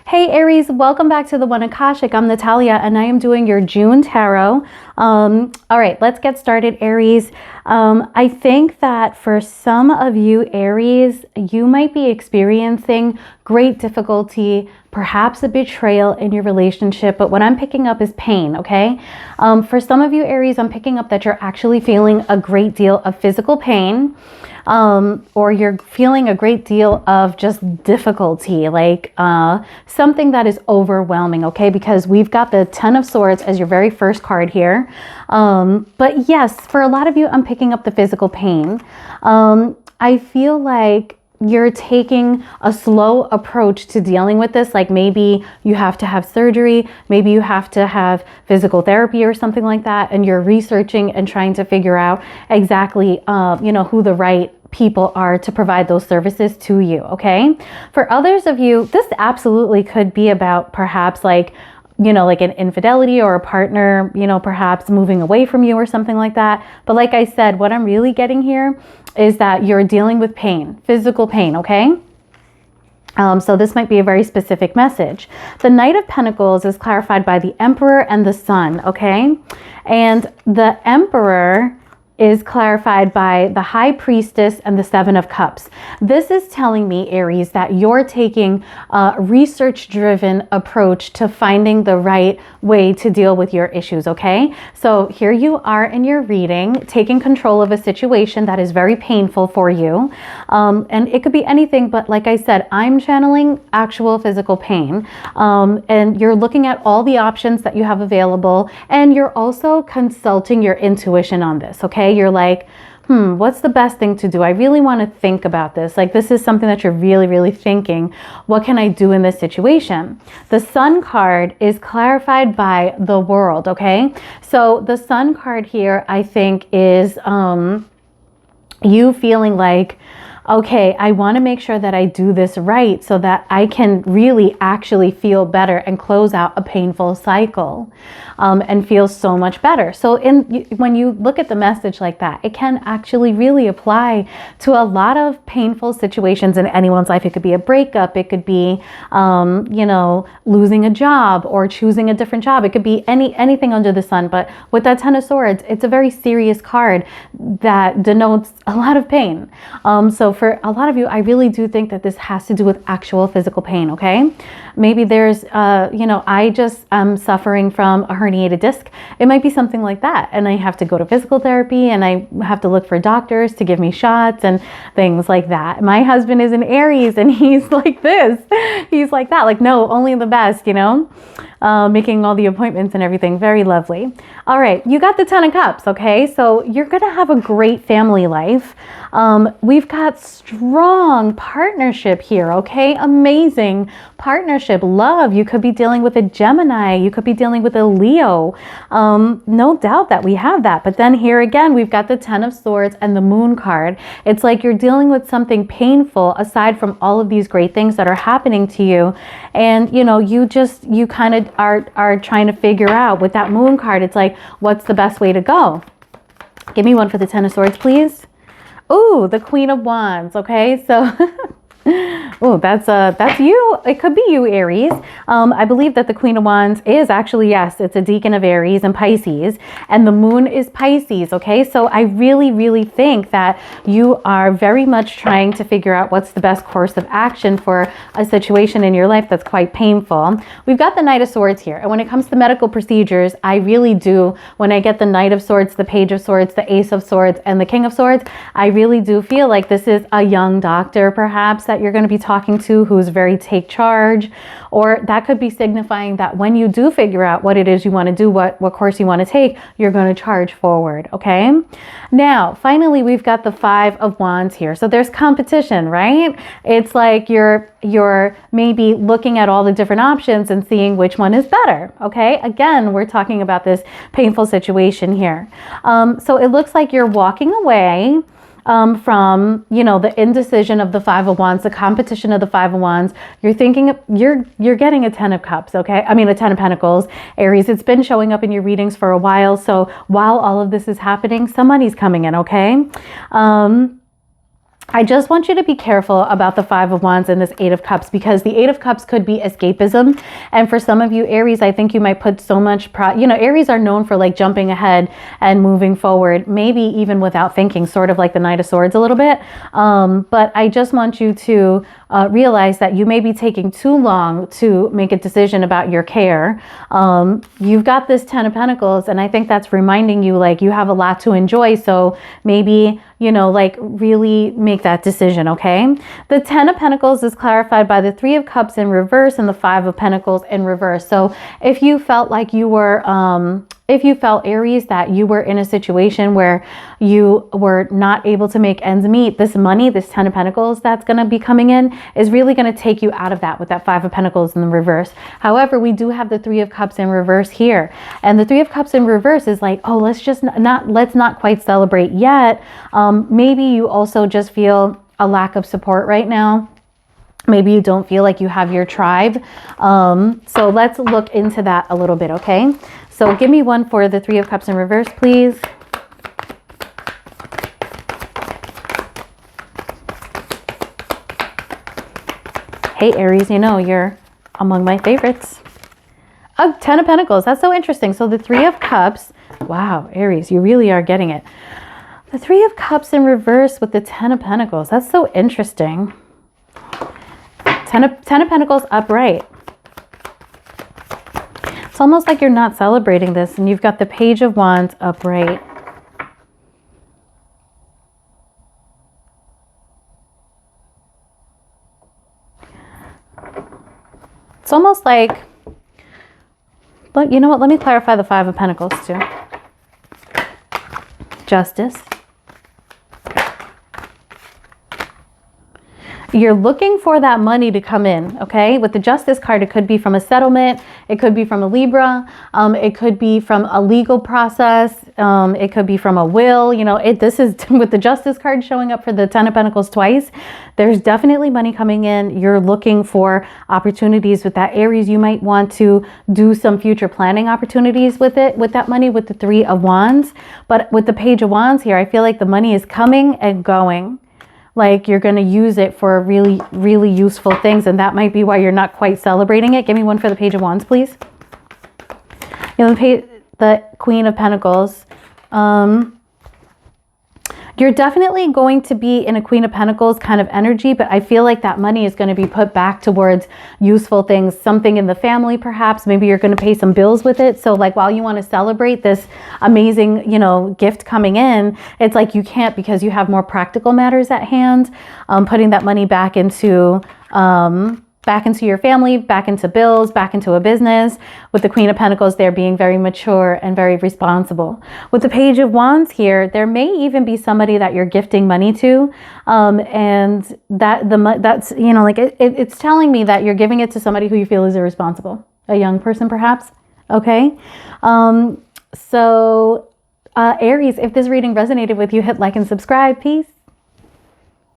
Hey Aries, welcome back to the One Akashic. I'm Natalia and I am doing your June Tarot. All right, let's get started, Aries. I think that for some of you, Aries, you might be experiencing great difficulty, perhaps a betrayal in your relationship, but what I'm picking up is pain, okay? For some of you, Aries, I'm picking up that you're actually feeling a great deal of physical pain. Or you're feeling a great deal of just difficulty, like something that is overwhelming, okay? Because we've got the Ten of Swords as your very first card here. But yes, for a lot of you, I'm picking up the physical pain. I feel like you're taking a slow approach to dealing with this. Like maybe you have to have surgery, maybe you have to have physical therapy or something like that. And you're researching and trying to figure out exactly, who the right people are to provide those services to you. Okay. For others of you, this absolutely could be about perhaps like an infidelity or a partner, perhaps moving away from you or something like that. But like I said, what I'm really getting here is that you're dealing with pain, physical pain, okay? So this might be a very specific message. The Knight of Pentacles is clarified by the Emperor and the Sun, okay? And the Emperor is clarified by the High Priestess and the Seven of Cups. This is telling me, Aries, that you're taking a research-driven approach to finding the right way to deal with your issues, okay? So here you are in your reading, taking control of a situation that is very painful for you. And it could be anything, but like I said, I'm channeling actual physical pain. And you're looking at all the options that you have available, and you're also consulting your intuition on this, okay? You're like, what's the best thing to do? I really want to think about this. Like this is something that you're really, really thinking. What can I do in this situation? The Sun card is clarified by the World, okay? So the Sun card here, I think, is you feeling like, okay, I want to make sure that I do this right so that I can really actually feel better and close out a painful cycle and feel so much better. So when you look at the message like that, it can actually really apply to a lot of painful situations in anyone's life. It could be a breakup. It could be, losing a job or choosing a different job. It could be anything under the sun. But with that Ten of Swords, it's a very serious card that denotes a lot of pain. So for a lot of you, I really do think that this has to do with actual physical pain, okay? Maybe there's, I just am suffering from a herniated disc. It might be something like that. And I have to go to physical therapy and I have to look for doctors to give me shots and things like that. My husband is an Aries and he's like this. He's like that. Like, no, only the best, making all the appointments and everything. Very lovely. All right. You got the Ten of Cups. Okay. So you're going to have a great family life. We've got strong partnership here. Okay. Amazing partnership, love. You could be dealing with a Gemini. You could be dealing with a Leo. No doubt that we have that. But then here again, we've got the Ten of Swords and the Moon card. It's like you're dealing with something painful aside from all of these great things that are happening to you. And, you kind of are trying to figure out with that Moon card. It's like, what's the best way to go? Give me one for the Ten of Swords, please. Ooh, the Queen of Wands. Okay, so oh, that's you. It could be you, Aries. I believe that the Queen of Wands is actually, yes, it's a deacon of Aries and Pisces, and the moon is Pisces. Okay, so I really, really think that you are very much trying to figure out what's the best course of action for a situation in your life that's quite painful. We've got the Knight of Swords here, and when it comes to medical procedures, I really do, when I get the Knight of Swords, the Page of Swords, the Ace of Swords, and the King of Swords, I really do feel like this is a young doctor, perhaps, that you're going to be talking to who's very take charge, or that could be signifying that when you do figure out what it is you want to do, what course you want to take, you're going to charge forward. Okay. Now, finally, we've got the Five of Wands here. So there's competition, right? It's like you're maybe looking at all the different options and seeing which one is better. Okay. Again, we're talking about this painful situation here. So it looks like you're walking away from, the indecision of the Five of Wands, the competition of the Five of Wands. You're thinking you're getting a Ten of Cups, okay? I mean, a Ten of Pentacles, Aries. It's been showing up in your readings for a while. So while all of this is happening, some money's coming in, okay? I just want you to be careful about the Five of Wands and this Eight of Cups, because the Eight of Cups could be escapism. And for some of you Aries, I think you might put so much Aries are known for like jumping ahead and moving forward, maybe even without thinking, sort of like the Knight of Swords a little bit. But I just want you to realize that you may be taking too long to make a decision about your care. You've got this Ten of Pentacles, and I think that's reminding you like you have a lot to enjoy. So maybe, like really make that decision, okay? The Ten of Pentacles is clarified by the Three of Cups in reverse and the Five of Pentacles in reverse. So if you felt like you were, if you felt, Aries, that you were in a situation where you were not able to make ends meet, this money, this Ten of Pentacles that's going to be coming in is really going to take you out of that with that Five of Pentacles in the reverse. However, we do have the Three of Cups in reverse here. And the Three of Cups in reverse is like, oh, let's not quite celebrate yet. Maybe you also just feel a lack of support right now. Maybe you don't feel like you have your tribe. So let's look into that a little bit, okay? So give me one for the Three of Cups in reverse, please. Hey, Aries, you're among my favorites. Oh, Ten of Pentacles. That's so interesting. So the Three of Cups. Wow, Aries, you really are getting it. The Three of Cups in reverse with the Ten of Pentacles. That's so interesting. Ten of Pentacles upright. It's almost like you're not celebrating this, and you've got the Page of Wands upright. It's almost like, but you know what? Let me clarify the Five of Pentacles too. Justice. You're looking for that money to come in, okay? With the Justice card, it could be from a settlement. It could be from a Libra. It could be from a legal process. It could be from a will. This is with the Justice card showing up for the Ten of Pentacles twice. There's definitely money coming in. You're looking for opportunities with that, Aries. You might want to do some future planning opportunities with it, with that money, with the Three of Wands. But with the Page of Wands here, I feel like the money is coming and going. Like you're going to use it for really, really useful things. And that might be why you're not quite celebrating it. Give me one for the Page of Wands, please. The Queen of Pentacles. You're definitely going to be in a Queen of Pentacles kind of energy, but I feel like that money is going to be put back towards useful things, something in the family, perhaps. Maybe you're going to pay some bills with it. So like while you want to celebrate this amazing, gift coming in, it's like you can't because you have more practical matters at hand. Putting that money back into your family, back into bills, back into a business. With the Queen of Pentacles, they're being very mature and very responsible. With the Page of Wands here, there may even be somebody that you're gifting money to. And it's telling me that you're giving it to somebody who you feel is irresponsible. A young person, perhaps. Okay. Aries, if this reading resonated with you, hit like and subscribe. Peace.